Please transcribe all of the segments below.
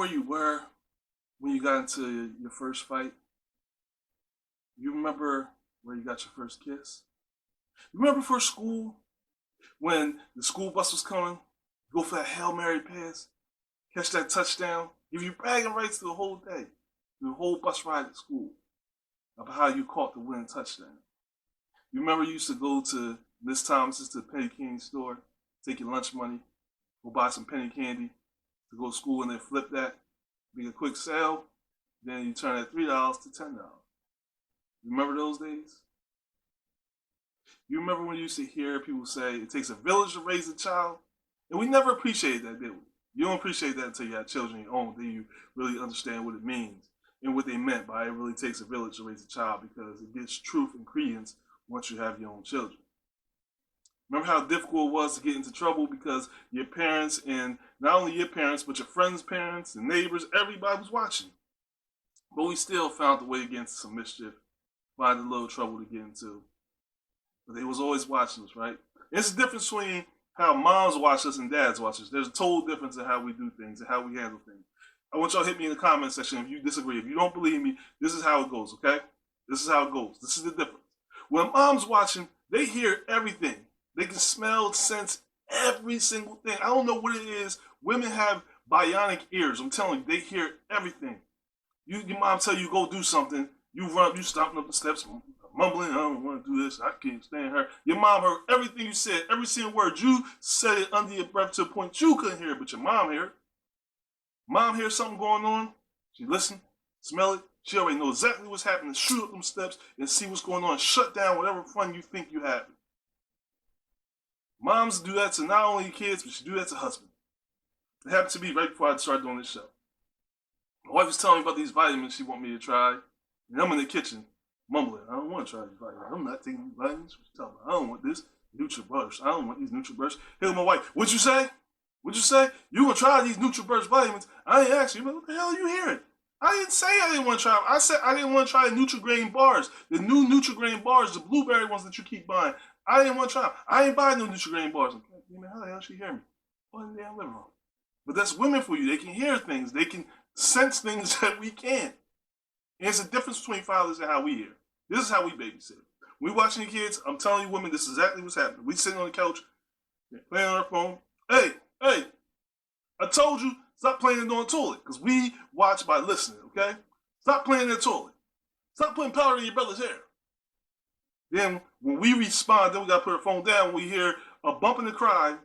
where you were when you got into your first fight? You remember where you got your first kiss? You remember for school when the school bus was coming? Go for that Hail Mary pass, catch that touchdown, give you bragging rights the whole day, the whole bus ride to school about how you caught the winning touchdown. You remember you used to go to Miss Thomas's to the penny candy store, take your lunch money, go buy some penny candy to go to school and then flip that, make a quick sale, then you turn that $3 to $10. You remember those days? You remember when you used to hear people say it takes a village to raise a child? And we never appreciated that, did we? You don't appreciate that until you have children of your own. Then you really understand what it means and what they meant by it really takes a village to raise a child, because it gets truth and credence once you have your own children. Remember how difficult it was to get into trouble because your parents, and not only your parents, but your friends' parents and neighbors, everybody was watching. But we still found a way to get into some mischief, find a little trouble to get into. But they was always watching us, right? And it's the difference between how moms watch us and dads watch us. There's a total difference in how we do things and how we handle things. I want y'all to hit me in the comment section if you disagree. If you don't believe me, this is how it goes, okay? This is how it goes. This is the difference. When mom's watching, they hear everything. They can smell, sense every single thing. I don't know what it is. Women have bionic ears. I'm telling you, they hear everything. Your mom tell you go do something. You run, you stomping up the steps, mumbling, I don't want to do this. I can't stand her. Your mom heard everything you said, every single word. You said it under your breath to a point you couldn't hear it, but your mom heard it. Mom hears something going on. She listen, smell it. She already knows exactly what's happening. Shoot up them steps and see what's going on. Shut down whatever fun you think you have. Moms do that to not only kids, but she do that to husbands. It happened to me right before I started doing this show. My wife was telling me about these vitamins she want me to try, and I'm in the kitchen mumbling, I don't want to try these vitamins. I'm not taking these vitamins. What you talking about? I don't want this NutriBurst. I don't want these NutriBurst. Hey, my wife, what'd you say? What'd you say? You gonna try these NutriBurst vitamins? I ain't asked you, but what the hell are you hearing? I didn't say I didn't want to try them. I said I didn't want to try Nutri-Grain bars. The new Nutri-Grain bars, the blueberry ones that you keep buying. I didn't want to try them. I ain't buying no Nutri-Grain bars. I'm like, how the hell she hear me? What in the damn living room? But that's women for you. They can hear things. They can sense things that we can't. And it's a difference between fathers and how we hear. This is how we babysit. We watching the kids. I'm telling you, women, this is exactly what's happening. We sitting on the couch, playing on our phone. Hey, I told you, stop playing it on the toilet, because we watch by listening, okay? Stop playing in the toilet. Stop putting powder in your brother's hair. Then when we respond, then we got to put our phone down. When we hear a bump in the cry,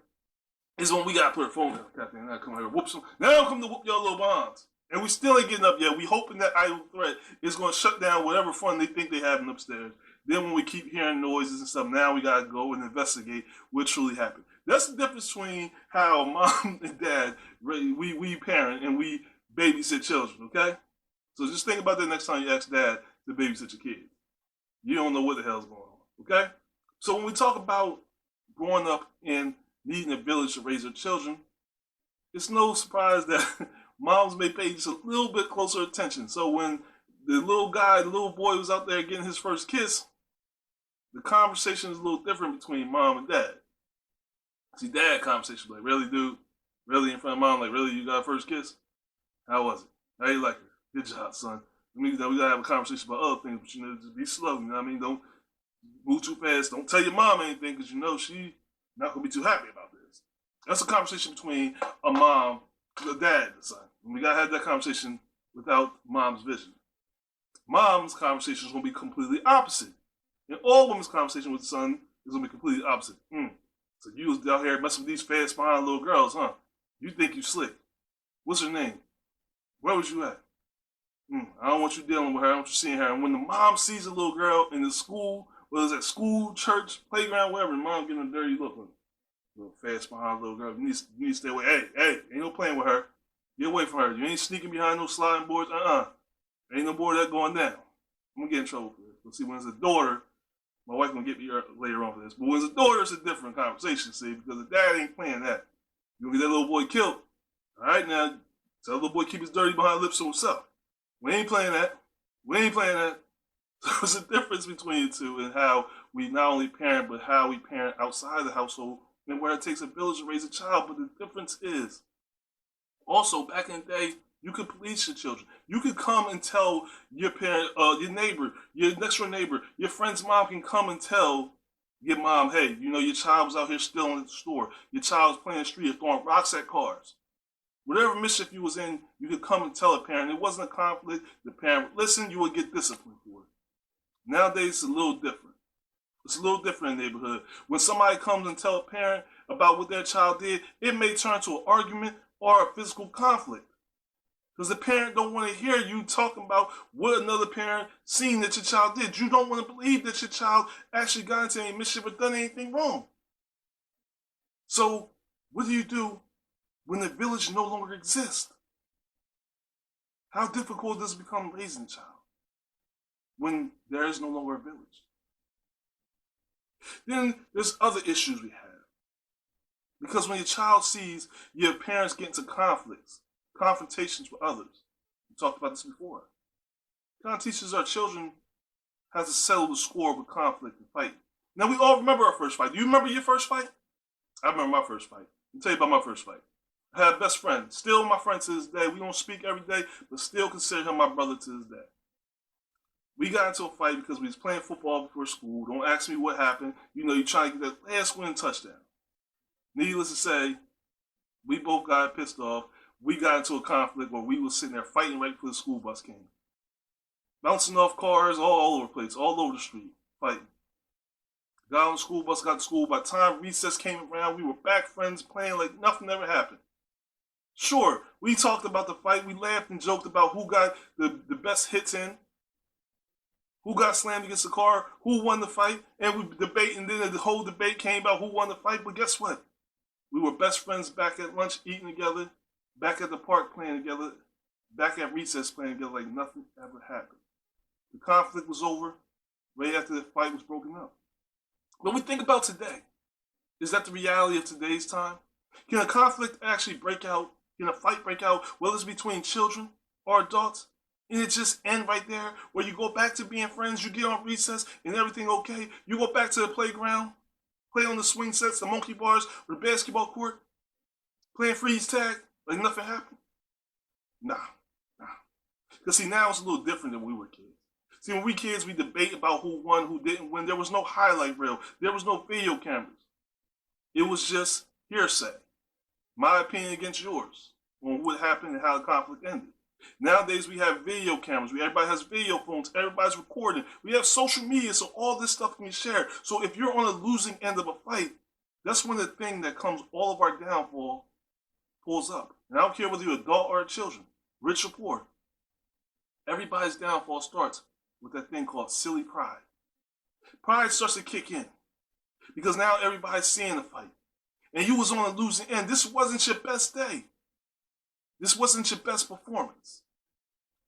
is when we got to put our phone down. Goddamn, now come here, whoops. Now I'm coming to whoop your little bonds. And we still ain't getting up yet. We hoping that idle threat is going to shut down whatever fun they think they having upstairs. Then when we keep hearing noises and stuff, now we got to go and investigate what truly happened. That's the difference between how mom and dad, we parent and we babysit children, okay? So just think about that next time you ask dad to babysit your kids. You don't know what the hell's going on, okay? So when we talk about growing up and needing a village to raise their children, it's no surprise that moms may pay just a little bit closer attention. So when the little guy, the little boy was out there getting his first kiss, the conversation is a little different between mom and dad. See, dad conversation like, really, dude? Really in front of mom? Like, really, you got a first kiss? How was it? How you like her? Good job, son. I mean, we got to have a conversation about other things, but, just be slow. You know what I mean? Don't move too fast. Don't tell your mom anything, because she not going to be too happy about this. That's a conversation between a mom, a dad, and a son. And we got to have that conversation without mom's vision. Mom's conversation is going to be completely opposite. And all women's conversation with the son is going to be completely opposite. So you was out here messing with these fast behind little girls, huh? You think you slick. What's her name? Where was you at? I don't want you dealing with her. I don't want you seeing her. And when the mom sees a little girl in the school, whether it's at school, church, playground, wherever, the mom getting a dirty look. A little fast behind little girl. You need to stay away. Hey, ain't no playing with her. Get away from her. You ain't sneaking behind no sliding boards. Ain't no board that going down. I'm going to get in trouble for this. But see, when it's a daughter, my wife going to get me later on for this. But when it's a daughter, it's a different conversation, see, because the dad ain't playing that. You going to get that little boy killed. All right, now, tell the little boy keep his dirty behind lips to himself. We ain't playing that. So there's a difference between the two and how we not only parent, but how we parent outside the household and where it takes a village to raise a child. But the difference is, also, back in the day, You could police your children. You could come and tell your parent, your neighbor, your next door neighbor, your friend's mom can come and tell your mom, hey, you know, your child was out here stealing at the store. Your child was playing in the street, throwing rocks at cars. Whatever mischief you was in, you could come and tell a parent. It wasn't a conflict. The parent would listen, you would get disciplined for it. Nowadays, it's a little different. It's a little different in the neighborhood. When somebody comes and tell a parent about what their child did, it may turn to an argument or a physical conflict. Because the parent don't want to hear you talking about what another parent seen that your child did. You don't want to believe that your child actually got into any mischief or done anything wrong. So what do when the village no longer exists? How difficult does it become raising a child when there is no longer a village? Then there's other issues we have. Because when your child sees your parents get into confrontations with others, we talked about this before. It kind of teaches our children how to settle the score with conflict and fight. Now, we all remember our first fight. Do you remember your first fight? I remember my first fight. I'll tell you about my first fight. I had a best friend, still my friend to this day. We don't speak every day, but still consider him my brother to this day. We got into a fight because we was playing football before school. Don't ask me what happened. You know, you're trying to get that last winning touchdown. Needless to say, we both got pissed off. We got into a conflict where we was sitting there fighting right before the school bus came. Bouncing off cars all over the place, all over the street, fighting. Got on the school bus, got to school. By the time recess came around, we were back friends playing like nothing ever happened. Sure, we talked about the fight. We laughed and joked about who got the best hits in, who got slammed against the car, who won the fight, and we debate, and then the whole debate came about who won the fight. But guess what? We were best friends back at lunch eating together, back at the park playing together, back at recess playing together like nothing ever happened. The conflict was over right after the fight was broken up. When we think about today, is that the reality of today's time? Can a conflict actually break out? Can a fight break out, whether it's between children or adults? And it just end right there, where you go back to being friends, you get on recess and everything okay. You go back to the playground, play on the swing sets, the monkey bars, or the basketball court, playing freeze tag like nothing happened? Nah. Because see, now it's a little different than when we were kids. See, when we kids, we debate about who won, who didn't win. There was no highlight reel. There was no video cameras. It was just hearsay. My opinion against yours on what happened and how the conflict ended. Nowadays, we have video cameras. Everybody has video phones. Everybody's recording. We have social media, so all this stuff can be shared. So if you're on a losing end of a fight, that's when the thing that comes all of our downfall pulls up. And I don't care whether you're adult or children, rich or poor. Everybody's downfall starts with that thing called silly pride. Pride starts to kick in because now everybody's seeing the fight. And you was on a losing end. This wasn't your best day. This wasn't your best performance.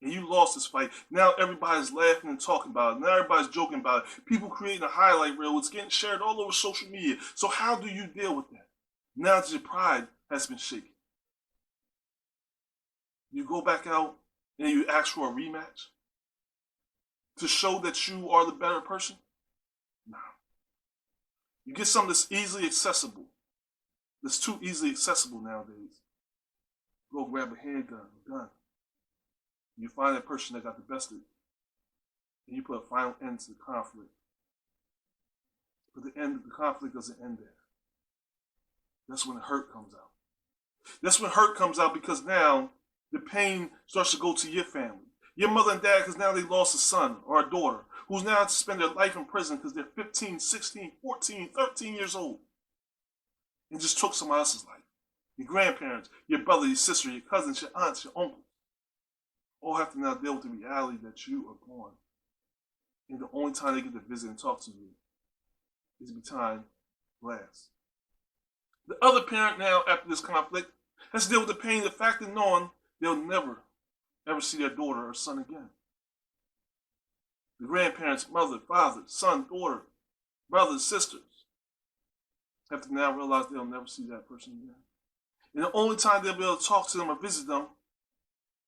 And you lost this fight. Now everybody's laughing and talking about it. Now everybody's joking about it. People creating a highlight reel. It's getting shared all over social media. So how do you deal with that? Now that your pride has been shaken. You go back out and you ask for a rematch to show that you are the better person? No. You get something that's easily accessible. That's too easily accessible nowadays. Go grab a handgun, a gun. You find that person that got the best of it. And you put a final end to the conflict. But the conflict doesn't end there. That's when the hurt comes out. That's when hurt comes out because now the pain starts to go to your family. Your mother and dad, because now they lost a son or a daughter who's now to spend their life in prison because they're 15, 16, 14, 13 years old. And just took someone else's life. Your grandparents, your brother, your sister, your cousins, your aunts, your uncles, all have to now deal with the reality that you are gone. And the only time they get to visit and talk to you is behind glass. The other parent now, after this conflict, has to deal with the pain, the fact of knowing they'll never, ever see their daughter or son again. The grandparents, mother, father, son, daughter, brothers, sisters, have to now realize they'll never see that person again. And the only time they'll be able to talk to them or visit them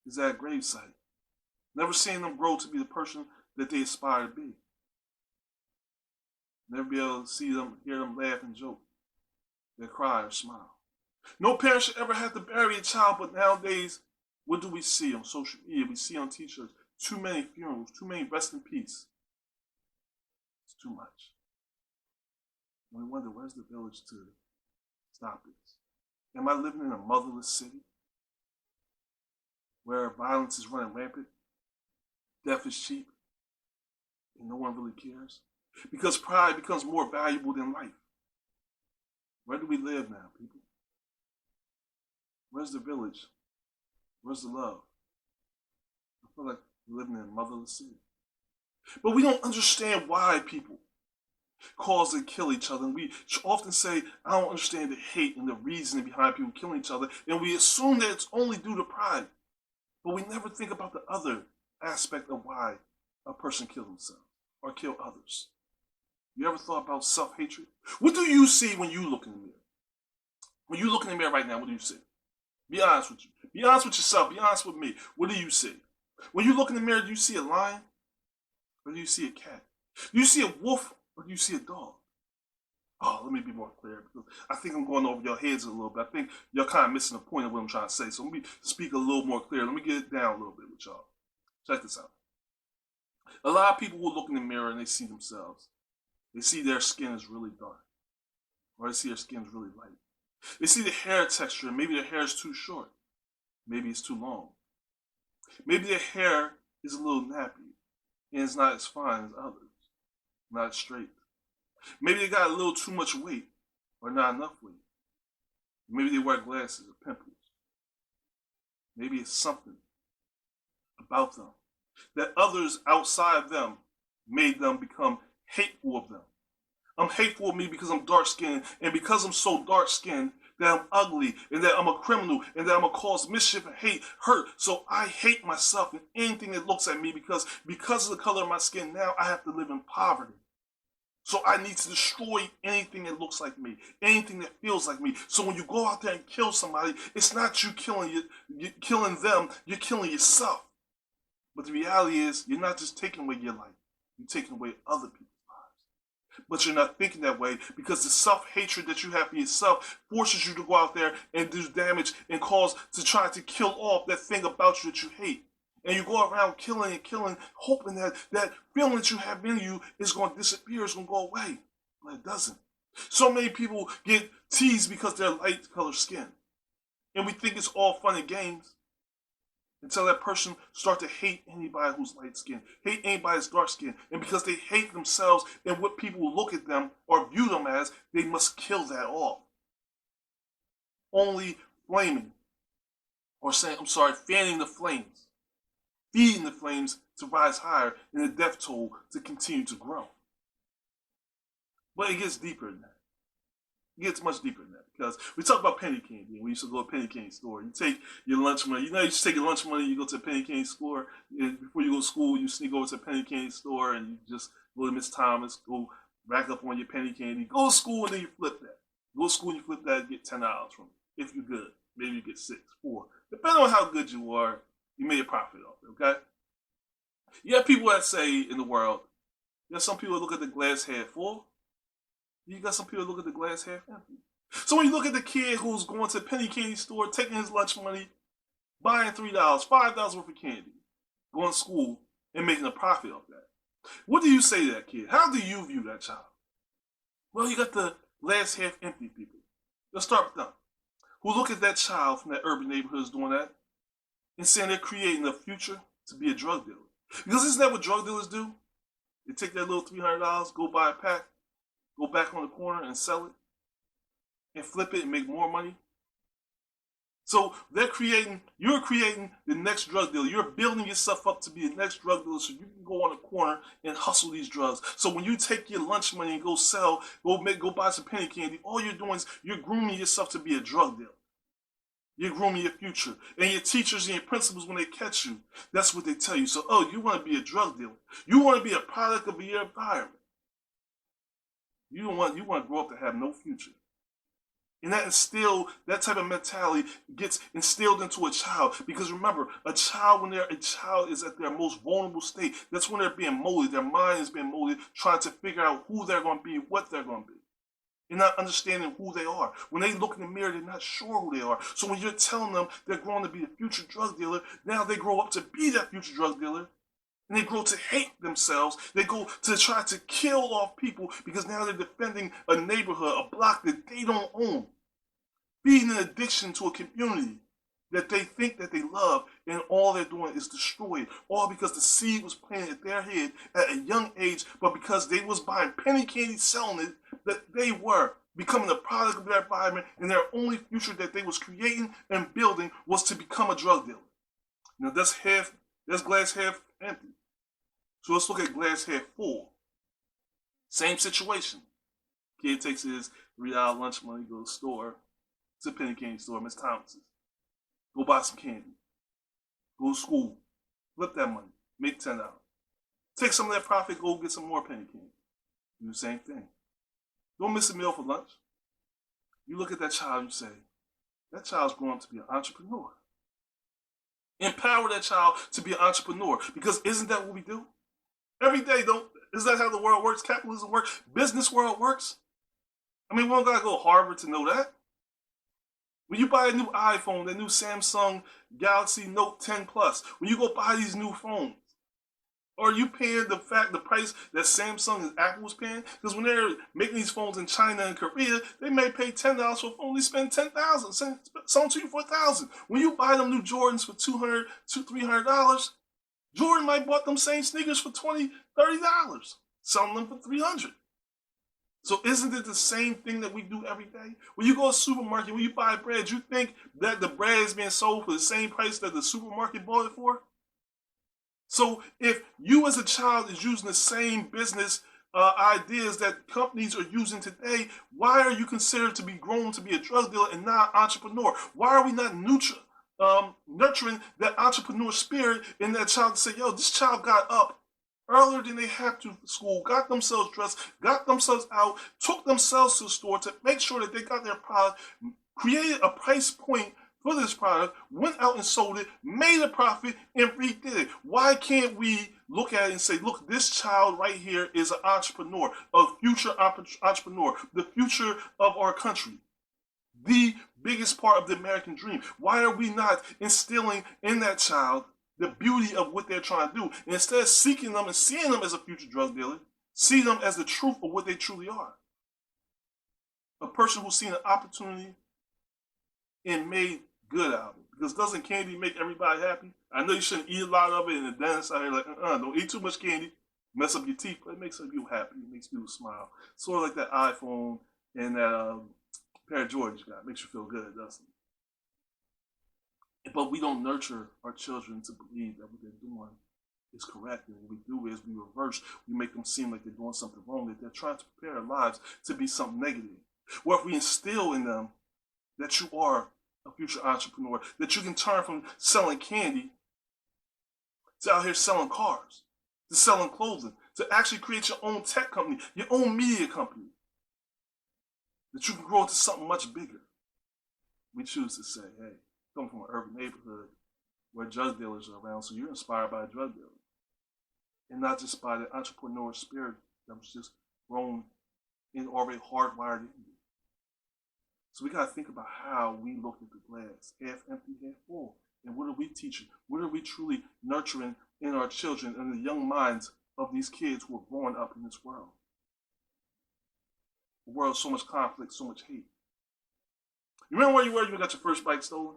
is at a gravesite. Never seeing them grow to be the person that they aspire to be. Never be able to see them, hear them laugh and joke. They cry or smile. No parent should ever have to bury a child, but nowadays What do we see on social media? We see on t-shirts, too many funerals, too many rest in peace. It's too much. And we wonder, where's the village to stop this? Am I living in a motherless city where violence is running rampant, death is cheap, and no one really cares? Because pride becomes more valuable than life. Where do we live now, people? Where's the village? Where's the love? I feel like we're living in a motherless city. But we don't understand why people cause and kill each other. And we often say, I don't understand the hate and the reasoning behind people killing each other. And we assume that it's only due to pride. But we never think about the other aspect of why a person kills himself or kill others. You ever thought about self-hatred? What do you see when you look in the mirror? When you look in the mirror right now, what do you see? Be honest with you. Be honest with yourself. Be honest with me. What do you see? When you look in the mirror, do you see a lion? Or do you see a cat? Do you see a wolf? Or do you see a dog? Oh, let me be more clear, because I think I'm going over your heads a little bit. I think you're kind of missing the point of what I'm trying to say. So let me speak a little more clear. Let me get it down a little bit with y'all. Check this out. A lot of people will look in the mirror and they see themselves. They see their skin is really dark. Or they see their skin is really light. They see the hair texture, and maybe their hair is too short. Maybe it's too long. Maybe their hair is a little nappy, and it's not as fine as others. Not straight. Maybe they got a little too much weight, or not enough weight. Maybe they wear glasses or pimples. Maybe it's something about them that others outside them made them become hateful of them. I'm hateful of me because I'm dark-skinned, and because I'm so dark-skinned that I'm ugly, and that I'm a criminal, and that I'm going to cause mischief and hurt. So I hate myself and anything that looks at me because of the color of my skin, now I have to live in poverty. So I need to destroy anything that looks like me, anything that feels like me. So when you go out there and kill somebody, it's not you killing them, you're killing yourself. But the reality is, you're not just taking away your life, you're taking away other people's lives. But you're not thinking that way because the self-hatred that you have for yourself forces you to go out there and do damage and cause to try to kill off that thing about you that you hate. And you go around killing and killing, hoping that that feeling that you have in you is going to disappear, it's going to go away. But it doesn't. So many people get teased because they're light colored skin. And we think it's all fun and games until that person starts to hate anybody who's light skinned, hate anybody who's dark skinned. And because they hate themselves and what people will look at them or view them as, they must kill that off. Only flaming, or saying, fanning the flames, feeding the flames to rise higher and the death toll to continue to grow. But it gets deeper than that. It gets much deeper than that because we talk about penny candy. We used to go to a penny candy store. You take your lunch money. You know, you just take your lunch money. You go to a penny candy store. And before you go to school, you sneak over to a penny candy store and you just go to Miss Thomas, go rack up on your penny candy. Go to school and then you flip that. Go to school and you flip that and get $10 from it. If you're good, maybe you get 6, 4. Depending on how good you are, you made a profit off it. Okay. You have people that say in the world, you have some people that look at the glass half full. You got some people that look at the glass half empty. So when you look at the kid who's going to the penny candy store, taking his lunch money, buying $3, $5 worth of candy, going to school and making a profit off that, what do you say to that kid? How do you view that child? Well, you got the glass half empty people. Let's start with them. Who look at that child from that urban neighborhood who's doing that and saying they're creating a future to be a drug dealer. Because isn't that what drug dealers do? They take that little $300, go buy a pack, go back on the corner and sell it and flip it and make more money. So you're creating the next drug dealer. You're building yourself up to be the next drug dealer so you can go on the corner and hustle these drugs. So when you take your lunch money and go sell, go buy some penny candy, all you're doing is you're grooming yourself to be a drug dealer. You're grooming your future. And your teachers and your principals, when they catch you, that's what they tell you. So, you want to be a drug dealer. You want to be a product of your environment. You want to grow up to have no future. And that type of mentality gets instilled into a child. Because remember, a child is at their most vulnerable state. That's when they're being molded. Their mind is being molded, trying to figure out who they're going to be, what they're going to be. and not understanding who they are. When they look in the mirror, they're not sure who they are. So when you're telling them they're growing to be a future drug dealer, now they grow up to be that future drug dealer, and they grow to hate themselves. They go to try to kill off people because now they're defending a neighborhood, a block that they don't own, feeding an addiction to a community that they think that they love, and all they're doing is destroy it. All because the seed was planted at their head at a young age, but because they was buying penny candy, selling it, that they were becoming a product of their environment, and their only future that they was creating and building was to become a drug dealer. Now that's glass half empty. So let's look at glass half full. Same situation. Kid takes his $3 lunch money, goes to the store, to a penny candy store, Miss Thomas's. Go buy some candy. Go to school. Flip that money. Make $10. Take some of that profit, go get some more penny candy. Do the same thing. Don't miss a meal for lunch. You look at that child and you say, that child's growing up to be an entrepreneur. Empower that child to be an entrepreneur, because isn't that what we do? Every day, is that how the world works? Capitalism works? Business world works? I mean, we don't gotta go to Harvard to know that. When you buy a new iPhone, that new Samsung Galaxy Note 10 Plus, when you go buy these new phones, or you paying the price that Samsung and Apple was paying? Because when they're making these phones in China and Korea, they may pay $10 for a phone. They spend $10,000, selling to you for $1,000. When you buy them new Jordans for $200, $300, Jordan might bought them same sneakers for $20, $30, selling them for $300. So isn't it the same thing that we do every day? When you go to a supermarket, when you buy bread, you think that the bread is being sold for the same price that the supermarket bought it for? So if you as a child is using the same business ideas that companies are using today, why are you considered to be grown to be a drug dealer and not an entrepreneur? Why are we not nurturing that entrepreneur spirit in that child to say, yo, this child got up earlier than they have to for school, got themselves dressed, got themselves out, took themselves to the store to make sure that they got their product, created a price point for this product, went out and sold it, made a profit, and redid it. Why can't we look at it and say, look, this child right here is an entrepreneur, a future entrepreneur, the future of our country, the biggest part of the American dream? Why are we not instilling in that child the beauty of what they're trying to do? And instead of seeking them and seeing them as a future drug dealer, see them as the truth of what they truly are. A person who's seen an opportunity and made good out of it. Because doesn't candy make everybody happy? I know you shouldn't eat a lot of it, and the dentist out here like, don't eat too much candy, mess up your teeth, but it makes people happy, it makes people smile. Sort of like that iPhone and that pair of Jordans you got. It makes you feel good, doesn't it? But we don't nurture our children to believe that what they're doing is correct. And what we do is we reverse. We make them seem like they're doing something wrong, that they're trying to prepare their lives to be something negative. Or if we instill in them that you are a future entrepreneur, that you can turn from selling candy to out here selling cars, to selling clothing, to actually create your own tech company, your own media company, that you can grow into something much bigger. We choose to say, hey, come from an urban neighborhood where drug dealers are around, so you're inspired by a drug dealer, and not just by the entrepreneur spirit that was just grown and already hardwired in you. So we got to think about how we look at the glass, half empty, half full. And what are we teaching? What are we truly nurturing in our children and the young minds of these kids who are growing up in this world? A world of so much conflict, so much hate. You remember where you were when you got your first bike stolen?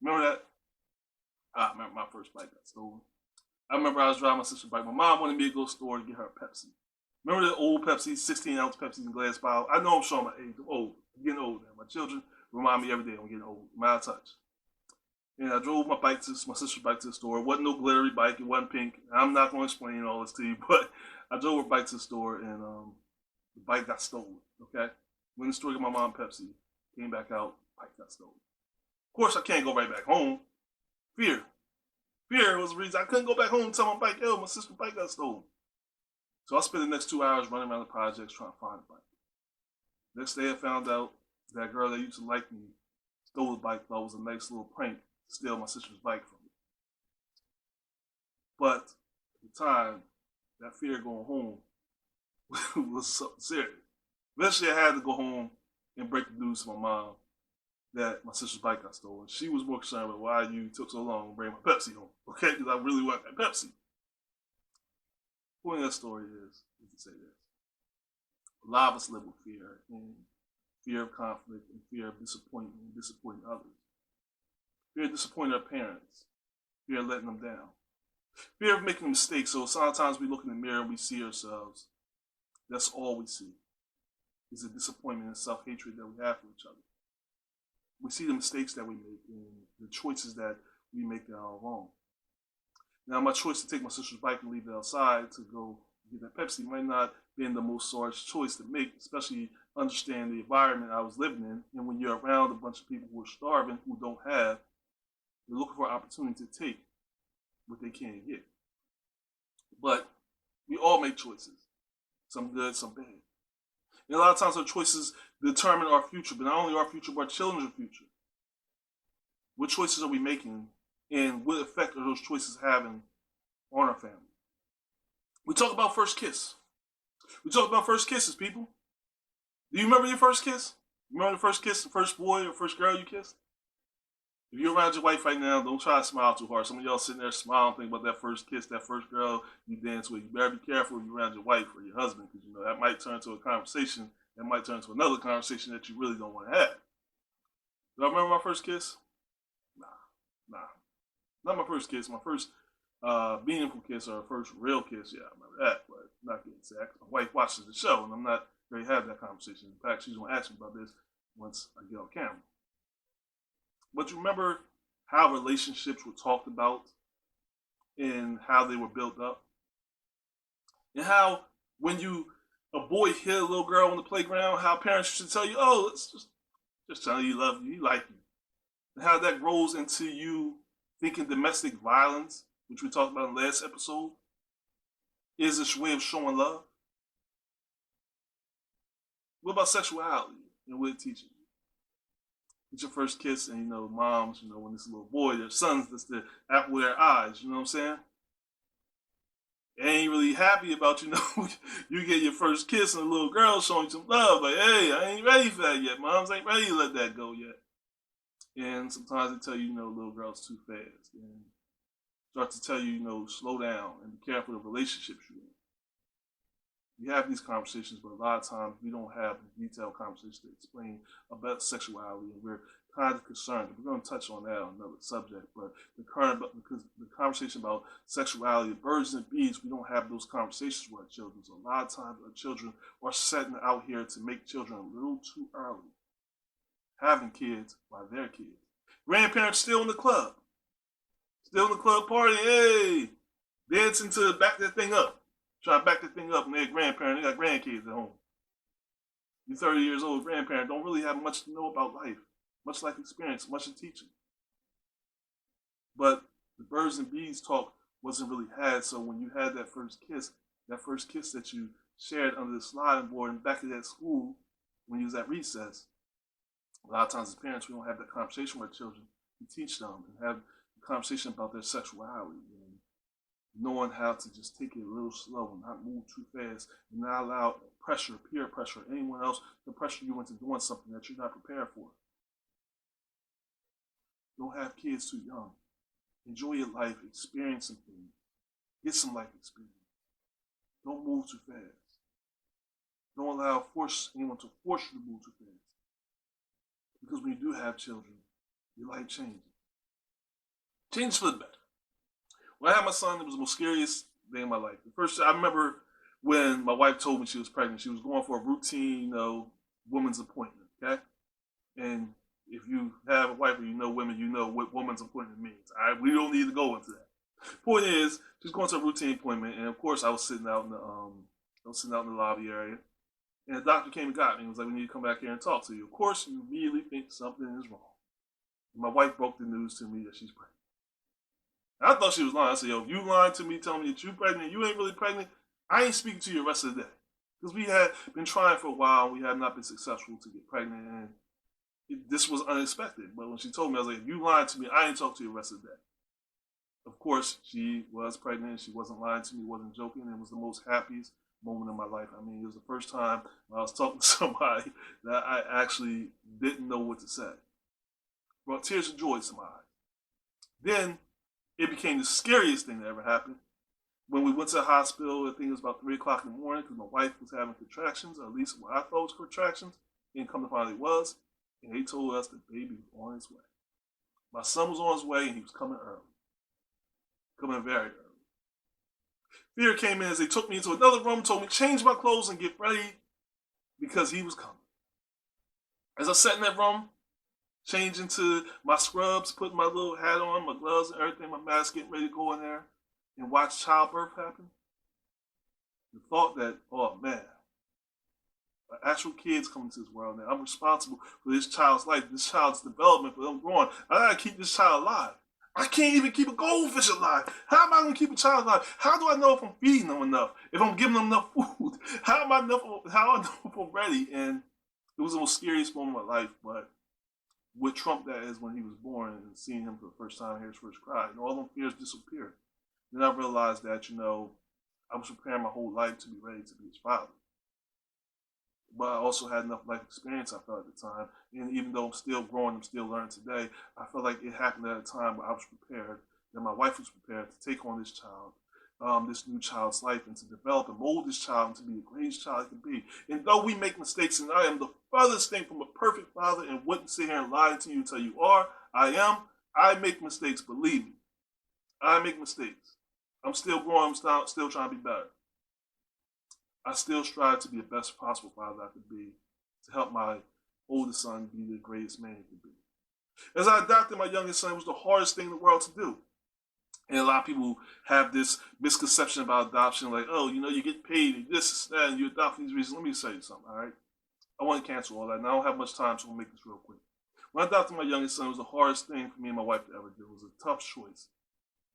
Remember that? I remember my first bike got stolen. I remember I was driving my sister's bike. My mom wanted me to go to the store to get her a Pepsi. Remember the old Pepsi, 16-ounce Pepsi in glass bottle? I know I'm showing my age. I'm old. I'm getting old now. My children remind me every day I'm getting old. I'm out of touch. And I drove my sister's bike to the store. It wasn't no glittery bike. It wasn't pink. I'm not going to explain all this to you, but I drove her bike to the store, and the bike got stolen, okay? Went in the store to get my mom Pepsi. Came back out, bike got stolen. Of course, I can't go right back home. Fear. Fear was the reason. I couldn't go back home and tell my bike, yo, my sister's bike got stolen. So I spent the next 2 hours running around the projects trying to find the bike. Next day, I found out that girl that used to like me stole the bike, thought it was a nice little prank to steal my sister's bike from me. But at the time, that fear going home was something serious. Eventually, I had to go home and break the news to my mom that my sister's bike got stolen. She was more concerned about why you took so long to bring my Pepsi home, okay? Because I really want that Pepsi. The point of that story is to say this. A lot of us live with fear, and fear of conflict, and fear of disappointment, and disappointing others. Fear of disappointing our parents. Fear of letting them down. Fear of making mistakes. So sometimes we look in the mirror and we see ourselves. That's all we see. Is the disappointment and self-hatred that we have for each other. We see the mistakes that we make and the choices that we make that are wrong. Now, my choice to take my sister's bike and leave it outside to go get that Pepsi might not be the most smartest choice to make, especially understand the environment I was living in. And when you're around a bunch of people who are starving, who don't have, they're looking for an opportunity to take what they can't get. But we all make choices, some good, some bad. And a lot of times our choices determine our future, but not only our future, but our children's future. What choices are we making, and what effect are those choices having on our family? We talk about first kiss. We talk about first kisses, people. Do you remember your first kiss? You remember the first kiss, the first boy or first girl you kissed? If you're around your wife right now, don't try to smile too hard. Some of y'all sitting there smiling, thinking about that first kiss, that first girl you dance with. You better be careful if you're around your wife or your husband, because you know that might turn into a conversation. That might turn into another conversation that you really don't want to have. Do I remember my first kiss? Nah. Not my first kiss. My first meaningful kiss or first real kiss. Yeah, I remember that, but I'm not getting sad. My wife watches the show, and I'm not ready to have that conversation. In fact, she's going to ask me about this once I get on camera. But you remember how relationships were talked about and how they were built up? And how when a boy hit a little girl on the playground, how parents should tell you, oh, let's just tell you love you, you like you. And how that grows into you thinking domestic violence, which we talked about in the last episode, is a way of showing love. What about sexuality and what it teaches you? It's your first kiss, and moms, when it's a little boy, their sons, that's the apple of their eyes, you know what I'm saying? They ain't really happy about, you get your first kiss and a little girl showing you some love, like, hey, I ain't ready for that yet, moms ain't ready to let that go yet. And sometimes they tell you, little girl's too fast, and start to tell you, slow down and be careful of the relationships you're in. We have these conversations, but a lot of times we don't have detailed conversations to explain about sexuality, and we're kind of concerned. We're going to touch on that on another subject, but because the conversation about sexuality, birds and bees, we don't have those conversations with our children. So a lot of times our children are setting out here to make children a little too early, having kids while they're kids. Grandparents still in the club, still in the club party, hey, dancing to back that thing up. Try to back that thing up, and they're a grandparent, they got grandkids at home. You're 30 years old, grandparent, don't really have much to know about life, much life experience, much of teaching. But the birds and bees talk wasn't really had, so when you had that first kiss that you shared under the sliding board in the back of that school, when you was at recess, a lot of times as parents, we don't have that conversation with our children. We teach them and have a conversation about their sexuality, and knowing how to just take it a little slow and not move too fast and not allow pressure, peer pressure, anyone else to pressure you into doing something that you're not prepared for. Don't have kids too young. Enjoy your life, experience some things, get some life experience. Don't move too fast. Don't allow anyone to force you to move too fast. Because when you do have children, your life changes. Change for the better. When I had my son, it was the most scariest day of my life. I remember when my wife told me she was pregnant, she was going for a routine, woman's appointment, okay? And if you have a wife or you know women, you know what woman's appointment means. All right, we don't need to go into that. Point is, she's going to a routine appointment, and of course, I was sitting out in the lobby area, and the doctor came and got me. He was like, "We need to come back here and talk to you." Of course, you immediately think something is wrong. And my wife broke the news to me that she's pregnant. I thought she was lying. I said, yo, if you lying to me, telling me that you're pregnant, you ain't really pregnant, I ain't speaking to you the rest of the day. Because we had been trying for a while, and we have not been successful to get pregnant, and this was unexpected. But when she told me, I was like, if you lying to me, I ain't talk to you the rest of the day. Of course, she was pregnant. She wasn't lying to me, wasn't joking. It was the most happiest moment in my life. I mean, it was the first time when I was talking to somebody that I actually didn't know what to say. Brought tears of joy to my eyes. Then it became the scariest thing that ever happened. When we went to the hospital, I think it was about 3 o'clock in the morning because my wife was having contractions, or at least what I thought was contractions. And come to find it was. And they told us the baby was on his way. My son was on his way and he was coming early. Coming very early. Fear came in as they took me into another room, told me to change my clothes and get ready because he was coming. As I sat in that room, changed into my scrubs, putting my little hat on, my gloves and everything, my mask, getting ready to go in there and watch childbirth happen, the thought that, oh man, an actual kid's coming to this world now. I'm responsible for this child's life, this child's development, for them growing. I gotta keep this child alive. I can't even keep a goldfish alive. How am I going to keep a child alive? How do I know if I'm feeding them enough? If I'm giving them enough food? How I know if I'm ready? And it was the most scariest moment of my life. But what trumped that is when he was born and seeing him for the first time, hear his first cry, and all them fears disappeared. Then I realized that, I was preparing my whole life to be ready to be his father. But I also had enough life experience, I felt, at the time. And even though I'm still growing, I'm still learning today, I felt like it happened at a time where I was prepared, that my wife was prepared to take on this child, this new child's life, and to develop and mold this child into be the greatest child it can be. And though we make mistakes, and I am the furthest thing from a perfect father and wouldn't sit here and lie to you until you are, I make mistakes, believe me. I make mistakes. I'm still growing, I'm still trying to be better. I still strive to be the best possible father I could be, to help my oldest son be the greatest man he could be. As I adopted my youngest son, it was the hardest thing in the world to do. And a lot of people have this misconception about adoption, like, oh, you get paid, and this, that, and you adopt for these reasons. Let me say something, all right? I want to cancel all that, and I don't have much time, so I'll make this real quick. When I adopted my youngest son, it was the hardest thing for me and my wife to ever do. It was a tough choice.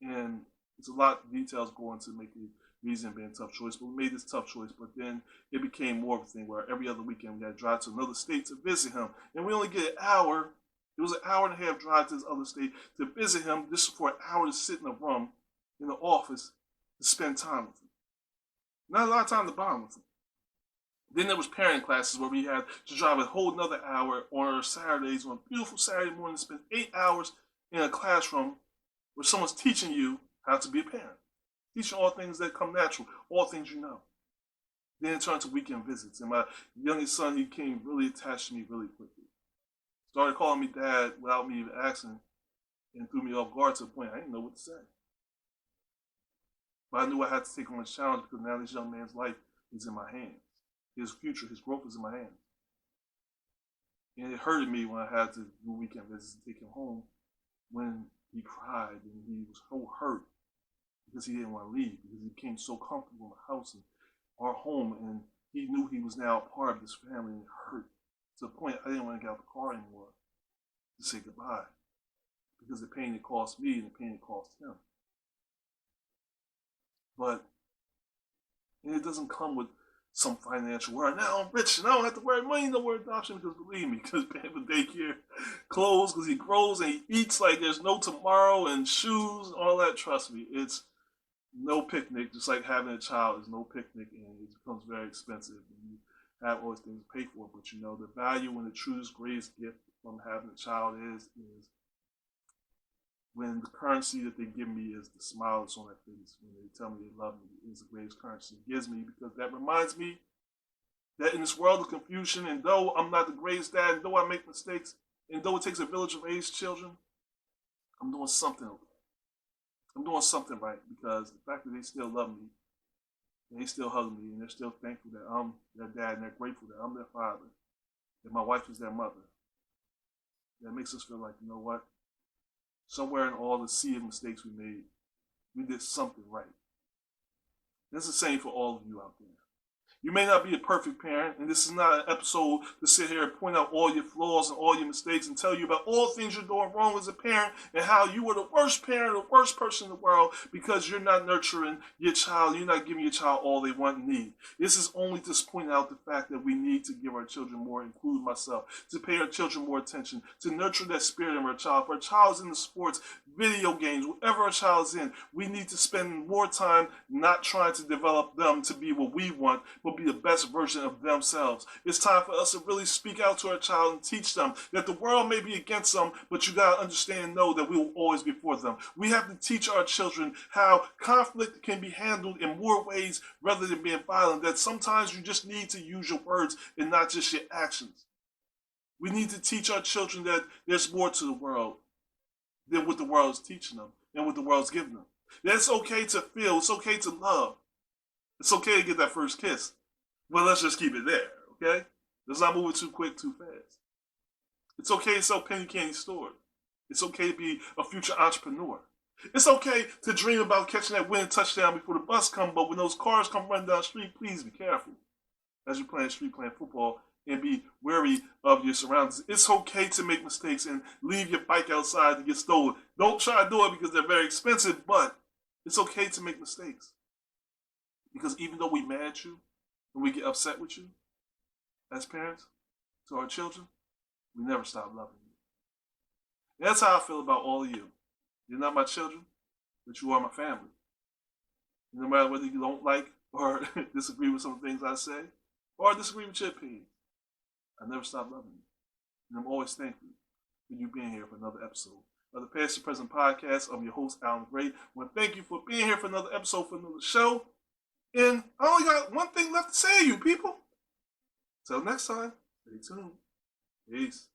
And it's a lot of details go into making reason being a tough choice, but we made this tough choice. But then it became more of a thing where every other weekend we had to drive to another state to visit him, and we only get an hour. It was an hour and a half drive to this other state to visit him, just for an hour to sit in a room in the office to spend time with him. Not a lot of time to bond with him. Then there was parenting classes where we had to drive a whole another hour on our Saturdays, on a beautiful Saturday morning, to spend 8 hours in a classroom where someone's teaching you how to be a parent. Teach you all things that come natural, all things you know. Then it turned to weekend visits, and my youngest son, he became really attached to me really quickly. Started calling me dad without me even asking, and threw me off guard to the point I didn't know what to say. But I knew I had to take on this challenge because now this young man's life is in my hands. His future, his growth is in my hands. And it hurted me when I had to do weekend visits and take him home, when he cried and he was so hurt because he didn't want to leave, because he became so comfortable in the house and our home, and he knew he was now a part of this family, and it hurt to the point I didn't want to get out the car anymore to say goodbye, because the pain it cost me and the pain it cost him. But it doesn't come with some financial worry. Now I'm rich and I don't have to worry money no more adoption, because believe me, because paying for daycare, clothes, because he grows and he eats like there's no tomorrow, and shoes and all that, trust me, it's no picnic. Just like having a child is no picnic, and it becomes very expensive, and you have all these things to pay for. But the value and the truest greatest gift from having a child is when the currency that they give me is the smile that's on their face when they tell me they love me, is the greatest currency it gives me, because that reminds me that in this world of confusion, and though I'm not the greatest dad, and though I make mistakes, and though it takes a village to raise children, I'm doing something okay. I'm doing something right, because the fact that they still love me, and they still hug me, and they're still thankful that I'm their dad, and they're grateful that I'm their father, that my wife is their mother, that makes us feel like, you know what? Somewhere in all the sea of mistakes we made, we did something right. This is the same for all of you out there. You may not be a perfect parent, and this is not an episode to sit here and point out all your flaws and all your mistakes and tell you about all things you're doing wrong as a parent and how you were the worst parent, the worst person in the world because you're not nurturing your child, you're not giving your child all they want and need. This is only to point out the fact that we need to give our children more, including myself, to pay our children more attention, to nurture that spirit in our child. If our child is in the sports, video games, whatever our child is in, we need to spend more time not trying to develop them to be what we want, but be the best version of themselves. It's time for us to really speak out to our child and teach them that the world may be against them, but you got to understand and know that we will always be for them. We have to teach our children how conflict can be handled in more ways rather than being violent, that sometimes you just need to use your words and not just your actions. We need to teach our children that there's more to the world than what the world is teaching them and what the world's giving them. That it's okay to feel, it's okay to love. It's okay to get that first kiss. But let's just keep it there, okay? Let's not move it too quick, too fast. It's okay to sell penny candy stores. It's okay to be a future entrepreneur. It's okay to dream about catching that winning touchdown before the bus comes, but when those cars come running down the street, please be careful as you're playing football and be wary of your surroundings. It's okay to make mistakes and leave your bike outside to get stolen. Don't try to do it because they're very expensive, but it's okay to make mistakes. Because even though we mad at you and we get upset with you as parents to our children, we never stop loving you. And that's how I feel about all of you. You're not my children, but you are my family. No matter whether you don't like or disagree with some of the things I say, or disagree with your opinion, I never stop loving you. And I'm always thankful for you being here for another episode of the Past to Present podcast. I'm your host, Alan Gray. I want to thank you for being here for another episode, for another show. And I only got one thing left to say to you, people. Till next time, stay tuned. Peace.